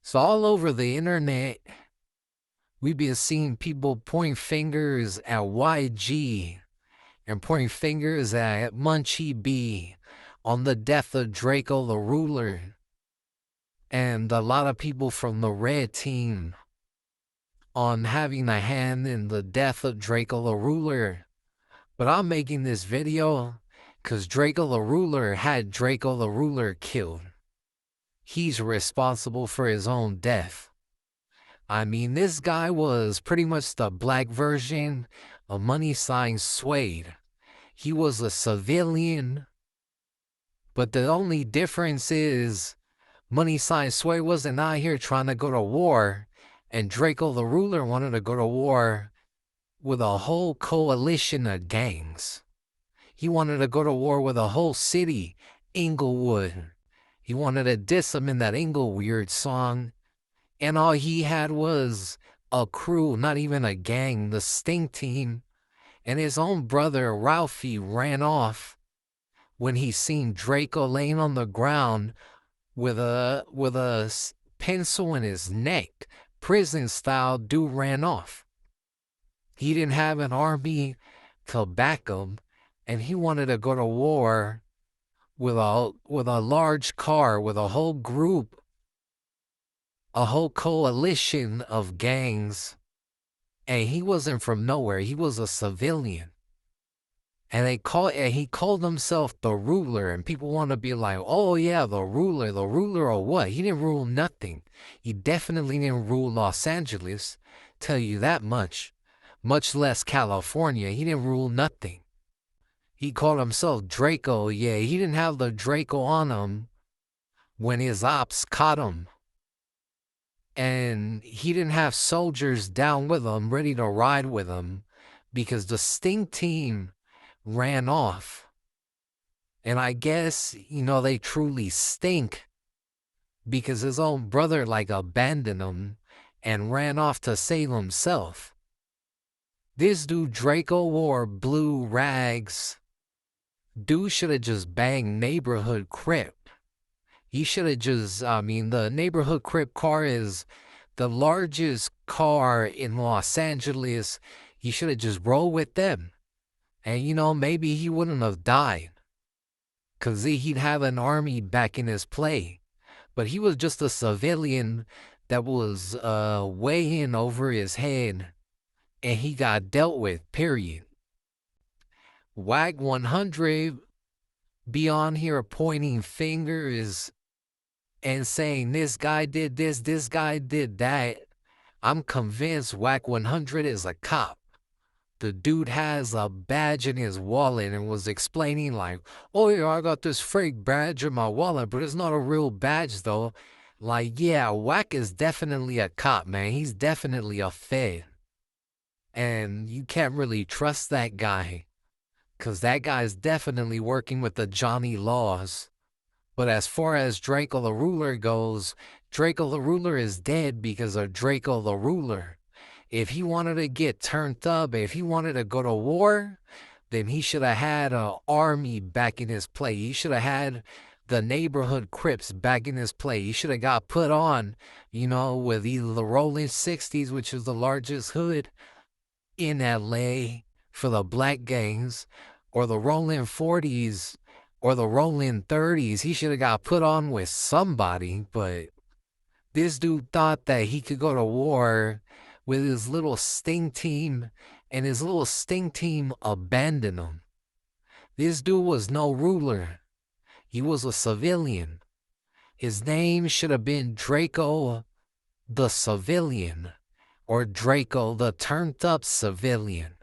So all over the internet, we've been seeing people pointing fingers at YG and pointing fingers at Munchie B on the death of Draco the Ruler, and a lot of people from the red team on having a hand in the death of Draco the Ruler. But I'm making this video because Draco the Ruler had Draco the Ruler killed. He's responsible for his own death. I mean, this guy was pretty much the black version of Money Sign Suede. He was a civilian, but the only difference is Money Sign Suede wasn't out here trying to go to war, and Draco the Ruler wanted to go to war with a whole coalition of gangs. He wanted to go to war with a whole city, Inglewood. He wanted to diss him in that Ingleweird song. And all he had was a crew, not even a gang, the Sting Team. And his own brother, Ralphie, ran off when he seen Draco laying on the ground with a pencil in his neck. Prison style, dude ran off. He didn't have an army to back him, and he wanted to go to war with a large car, with a whole group, a whole coalition of gangs, and he wasn't from nowhere. He was a civilian, and he called himself the Ruler, and people want to be like, oh yeah, the Ruler or what? He didn't rule nothing. He definitely didn't rule Los Angeles, tell you that much less California. He didn't rule nothing. He called himself Draco. Yeah, he didn't have the Draco on him when his ops caught him. And he didn't have soldiers down with him, ready to ride with him, because the Sting Team ran off. And I guess, they truly stink, because his own brother, abandoned him and ran off to save himself. This dude, Draco, wore blue rags. Dude should have just banged Neighborhood Crip. He should have just, the Neighborhood Crip car is the largest car in Los Angeles. He should have just rolled with them. And, maybe he wouldn't have died, because he'd have an army back in his play. But he was just a civilian that was way in over his head, and he got dealt with, period. WAG 100 be on here pointing fingers and saying this guy did this guy did that. I'm convinced WAG 100 is a cop. The dude has a badge in his wallet and was explaining like, oh yeah, I got this fake badge in my wallet, but it's not a real badge though. Like, yeah, WAG is definitely a cop, man. He's definitely a fed. And you can't really trust that guy, because that guy's definitely working with the Johnny Laws. But as far as Draco the Ruler goes, Draco the Ruler is dead because of Draco the Ruler. If he wanted to get turned up, if he wanted to go to war, then he should have had an army back in his play. He should have had the Neighborhood Crips back in his play. He should have got put on, with either the Rolling 60s, which is the largest hood in LA for the black gangs, or the Rolling 40s, or the Rolling 30s. He should have got put on with somebody, but this dude thought that he could go to war with his little Sting Team, and his little Sting Team abandoned him. This dude was no ruler. He was a civilian. His name should have been Draco the Civilian, or Draco the Turned Up Civilian.